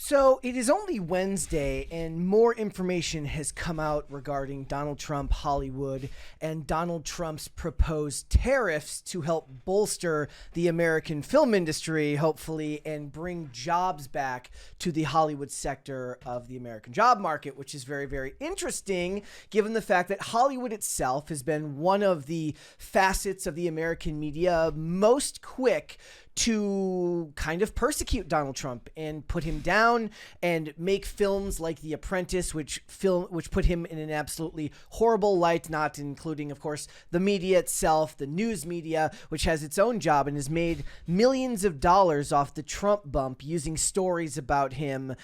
So it is only Wednesday, and more information has come out regarding Donald Trump, Hollywood, and Donald Trump's proposed tariffs to help bolster the American film industry, hopefully, and bring jobs back to the Hollywood sector of the American job market, which is very, very interesting, given the fact that Hollywood itself has been one of the facets of the American media most quick to kind of persecute Donald Trump and put him down and make films like The Apprentice, which put him in an absolutely horrible light, not including, of course, the media itself, the news media, which has its own job and has made millions of dollars off the Trump bump using stories about him,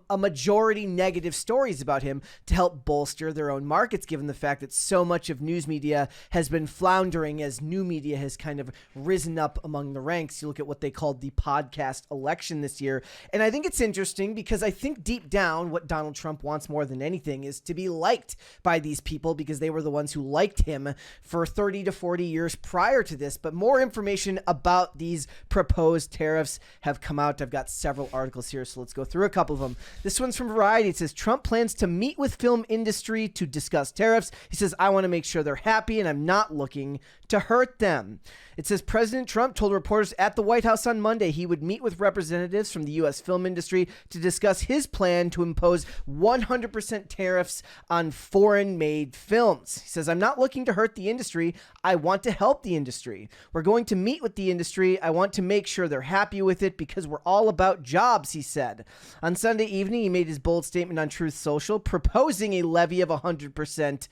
a majority negative stories about him to help bolster their own markets, given the fact that so much of news media has been floundering as new media has kind of risen up among the ranks. You look at what they called the podcast election this year. And I think it's interesting because I think deep down what Donald Trump wants more than anything is to be liked by these people, because they were the ones who liked him for 30 to 40 years prior to this. But more information about these proposed tariffs have come out. I've got several articles here, so let's go through a couple of them. This one's from Variety. It says Trump plans to meet with film industry to discuss tariffs. He says, I want to make sure they're happy and I'm not looking to hurt them. It says President Trump told reporters at the White House on Monday he would meet with representatives from the U.S. film industry to discuss his plan to impose 100% tariffs on foreign-made films. He says, I'm not looking to hurt the industry. I want to help the industry. We're going to meet with the industry. I want to make sure they're happy with it because we're all about jobs, he said. On Sunday evening, he made his bold statement on Truth Social, proposing a levy of 100%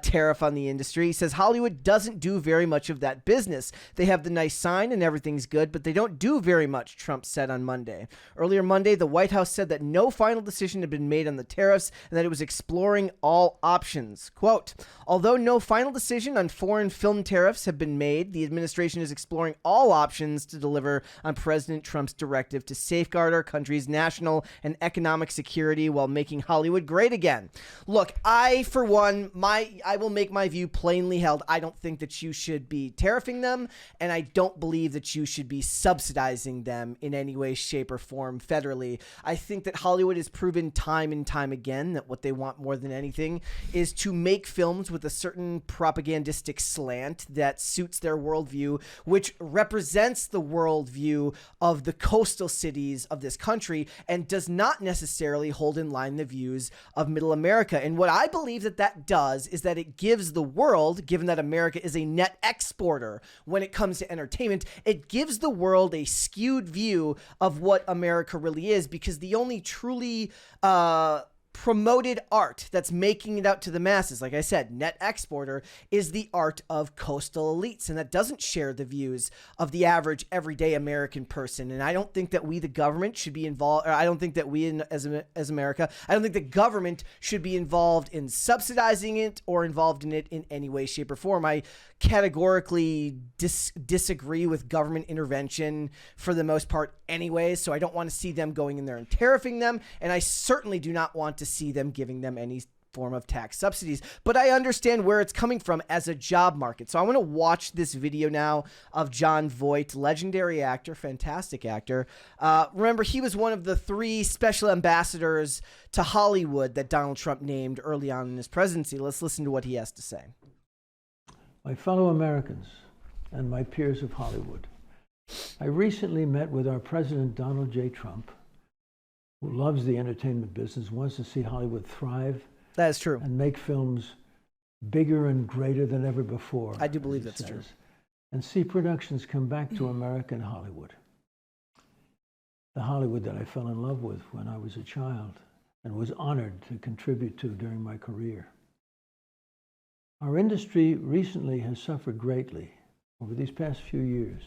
tariff on the industry. He says Hollywood doesn't do very much of that business. They have the nice sign and everything's good, but they don't do very much, Trump said on Monday. Earlier Monday, the White House said that no final decision had been made on the tariffs and that it was exploring all options. Quote, although no final decision on foreign film tariffs have been made, the administration is exploring all options to deliver on President Trump's directive to safeguard our country's national and economic security while making Hollywood great again. Look, I, for one, I will make my view plainly held. I don't think that you should be tariffing them, and I don't believe that you should be subsidizing them in any way, shape, or form federally. I think that Hollywood has proven time and time again that what they want more than anything is to make films with a certain propagandistic slant that suits their worldview, which represents the worldview of the coastal cities of this country and does not necessarily hold in line the views of middle America. And what I believe that that does is that it gives the world, given that America is a net exporter when it comes to entertainment, it gives the world a skewed view of what America really is, because the only truly promoted art that's making it out to the masses, like I said, net exporter, is the art of coastal elites, and that doesn't share the views of the average everyday American person. And I don't think that we, the government, should be involved, or I don't think that we as America, I don't think the government should be involved in subsidizing it or involved in it in any way, shape, or form. I categorically disagree with government intervention for the most part anyway, so I don't want to see them going in there and tariffing them, and I certainly do not want to see them giving them any form of tax subsidies. But I understand where it's coming from as a job market. So I want to watch this video now of Jon Voight, legendary actor, fantastic actor. Remember, he was one of the 3 special ambassadors to Hollywood that Donald Trump named early on in his presidency. Let's listen to what he has to say. My fellow Americans and my peers of Hollywood, I recently met with our President Donald J. Trump, who loves the entertainment business, wants to see Hollywood thrive. That is true. And make films bigger and greater than ever before. I do believe that's true. And see productions come back to American Hollywood. The Hollywood that I fell in love with when I was a child and was honored to contribute to during my career. Our industry recently has suffered greatly over these past few years.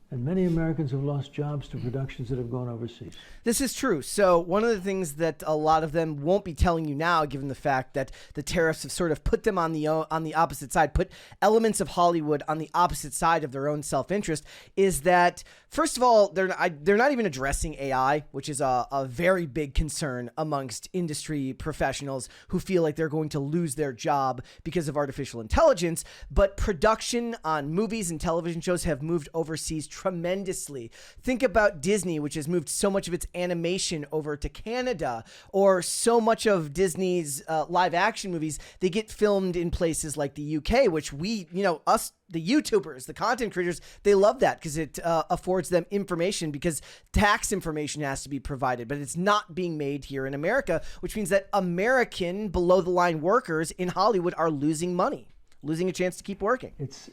And many Americans have lost jobs to productions that have gone overseas. This is true. So one of the things that a lot of them won't be telling you now, given the fact that the tariffs have sort of put them on the opposite side, put elements of Hollywood on the opposite side of their own self-interest, is that, first of all, they're not even addressing AI, which is a very big concern amongst industry professionals who feel like they're going to lose their job because of artificial intelligence. But production on movies and television shows have moved overseas tremendously. Think about Disney, which has moved so much of its animation over to Canada, or so much of Disney's live action movies, they get filmed in places like the UK, which we, us, the YouTubers, the content creators, they love that because it affords them information, because tax information has to be provided, but it's not being made here in America, which means that American below the line workers in Hollywood are losing money, losing a chance to keep working. It's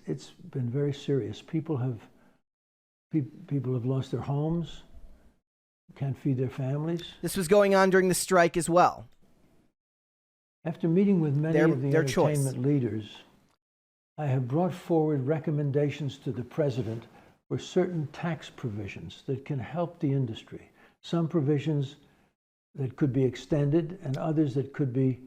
been very serious. People have lost their homes, can't feed their families. This was going on during the strike as well. After meeting with many of the entertainment leaders, I have brought forward recommendations to the president for certain tax provisions that can help the industry. Some provisions that could be extended and others that could be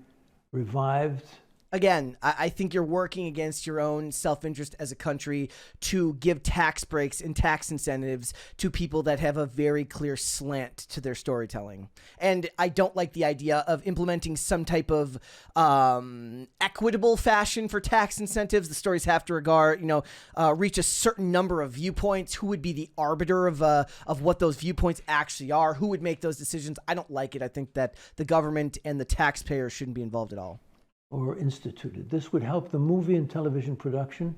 revived. Again, I think you're working against your own self-interest as a country to give tax breaks and tax incentives to people that have a very clear slant to their storytelling. And I don't like the idea of implementing some type of equitable fashion for tax incentives. The stories have to reach a certain number of viewpoints. Who would be the arbiter of what those viewpoints actually are? Who would make those decisions? I don't like it. I think that the government and the taxpayer shouldn't be involved at all. Or instituted. This would help the movie and television production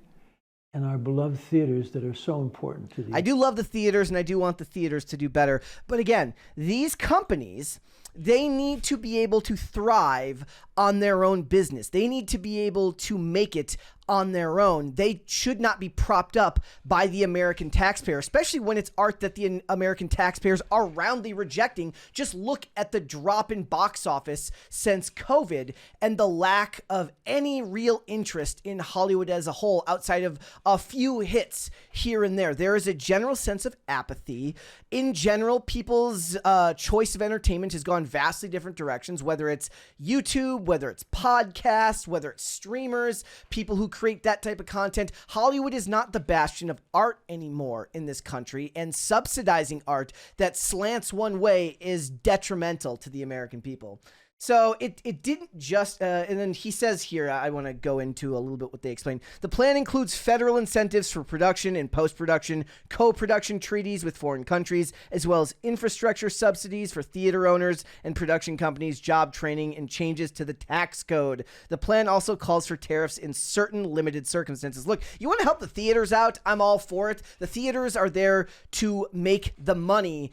and our beloved theaters that are so important to the... I do love the theaters, and I do want the theaters to do better. But again, these companies, they need to be able to thrive on their own business. They need to be able to make it on their own. They should not be propped up by the American taxpayer, especially when it's art that the American taxpayers are roundly rejecting. Just look at the drop in box office since COVID and the lack of any real interest in Hollywood as a whole outside of a few hits here and there. There is a general sense of apathy. In general, people's choice of entertainment has gone vastly different directions, whether it's YouTube, whether it's podcasts, whether it's streamers, people who create that type of content. Hollywood is not the bastion of art anymore in this country, and subsidizing art that slants one way is detrimental to the American people. So it didn't just, and then he says here, I want to go into a little bit what they explain. The plan includes federal incentives for production and post-production, co-production treaties with foreign countries, as well as infrastructure subsidies for theater owners and production companies, job training, and changes to the tax code. The plan also calls for tariffs in certain limited circumstances. Look, you want to help the theaters out? I'm all for it. The theaters are there to make the money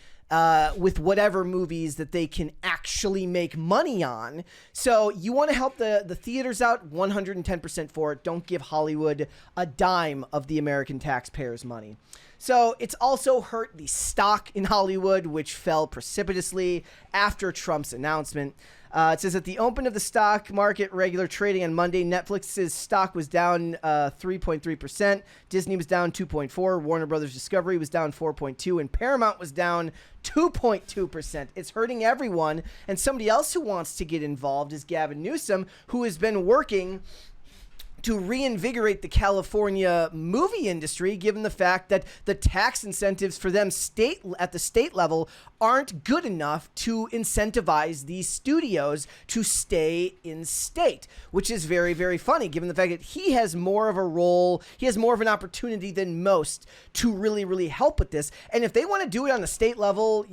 with whatever movies that they can actually make money on. So you want to help the theaters out, 110% for it. Don't give Hollywood a dime of the American taxpayers' money. So it's also hurt the stock in Hollywood, which fell precipitously after Trump's announcement. It says at the open of the stock market regular trading on Monday, Netflix's stock was down 3.3%. Disney was down 2.4%. Warner Brothers Discovery was down 4.2%. And Paramount was down 2.2%. It's hurting everyone. And somebody else who wants to get involved is Gavin Newsom, who has been working to reinvigorate the California movie industry, given the fact that the tax incentives for them at the state level aren't good enough to incentivize these studios to stay in state, which is very, very funny, given the fact that he has more of a role, he has more of an opportunity than most to really, really help with this. And if they want to do it on a state level,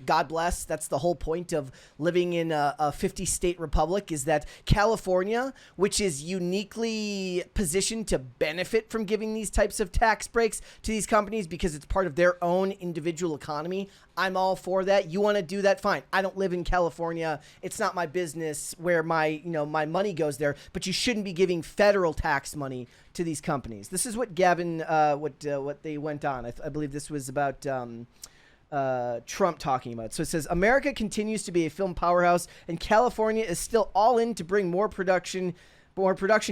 God bless. That's the whole point of living in a 50-state republic, is that California, which is uniquely positioned to benefit from giving these types of tax breaks to these companies because it's part of their own individual economy. I'm all for that. You want to do that? Fine. I don't live in California. It's not my business where my money goes there, but you shouldn't be giving federal tax money to these companies. This is what Gavin, what they went on. I believe this was about Trump talking about. So it says, America continues to be a film powerhouse and California is still all in to bring more production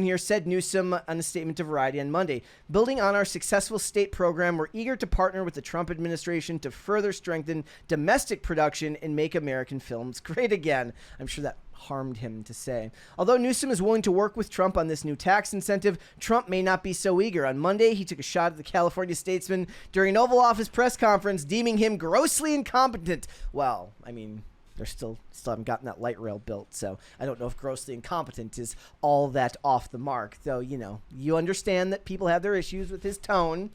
here, said Newsom on a statement to Variety on Monday. Building on our successful state program, we're eager to partner with the Trump administration to further strengthen domestic production and make American films great again. I'm sure that harmed him to say. Although Newsom is willing to work with Trump on this new tax incentive, Trump may not be so eager. On Monday, he took a shot at the California statesman during an Oval Office press conference, deeming him grossly incompetent. Well, I mean, They're still haven't gotten that light rail built, so I don't know if grossly incompetent is all that off the mark. Though, you understand that people have their issues with his tone.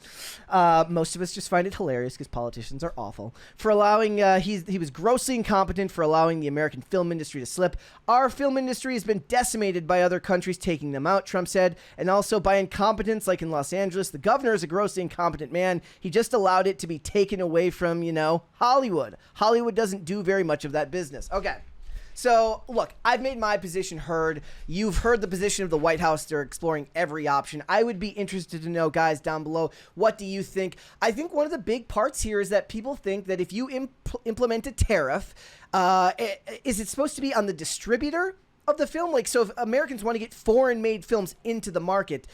Most of us just find it hilarious because politicians are awful. For allowing, he was grossly incompetent for allowing the American film industry to slip. Our film industry has been decimated by other countries taking them out, Trump said, and also by incompetence, like in Los Angeles. The governor is a grossly incompetent man. He just allowed it to be taken away from, Hollywood. Hollywood doesn't do very much of that business. Okay. So, look, I've made my position heard. You've heard the position of the White House. They're exploring every option. I would be interested to know, guys, down below, what do you think? I think one of the big parts here is that people think that if you implement a tariff, is it supposed to be on the distributor of the film? Like, so if Americans want to get foreign-made films into the market,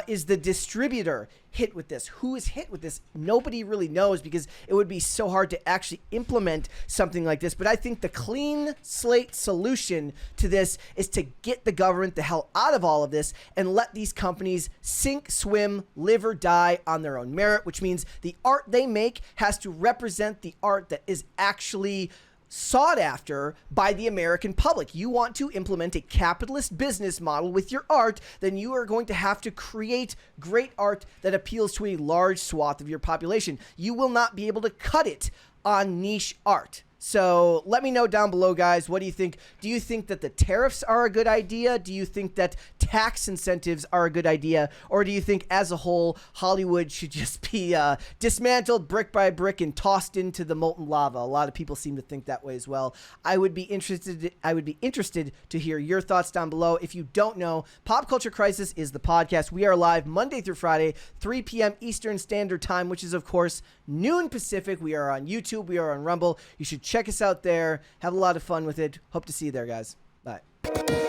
is the distributor hit with this? Who is hit with this? Nobody really knows because it would be so hard to actually implement something like this. But I think the clean slate solution to this is to get the government the hell out of all of this and let these companies sink, swim, live or die on their own merit, which means the art they make has to represent the art that is actually sought after by the American public. You want to implement a capitalist business model with your art, then you are going to have to create great art that appeals to a large swath of your population. You will not be able to cut it on niche art. So let me know down below, guys. What do you think? Do you think that the tariffs are a good idea? Do you think that tax incentives are a good idea? Or do you think as a whole, Hollywood should just be dismantled brick by brick and tossed into the molten lava? A lot of people seem to think that way as well. I would be interested to hear your thoughts down below. If you don't know, Pop Culture Crisis is the podcast. We are live Monday through Friday, 3 p.m. Eastern Standard Time, which is, of course, noon Pacific. We are on YouTube. We are on Rumble. You should check us out there. Have a lot of fun with it. Hope to see you there, guys. Bye.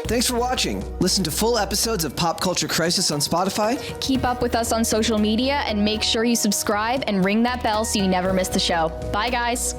Thanks for watching. Listen to full episodes of Pop Culture Crisis on Spotify. Keep up with us on social media and make sure you subscribe and ring that bell so you never miss the show. Bye, guys.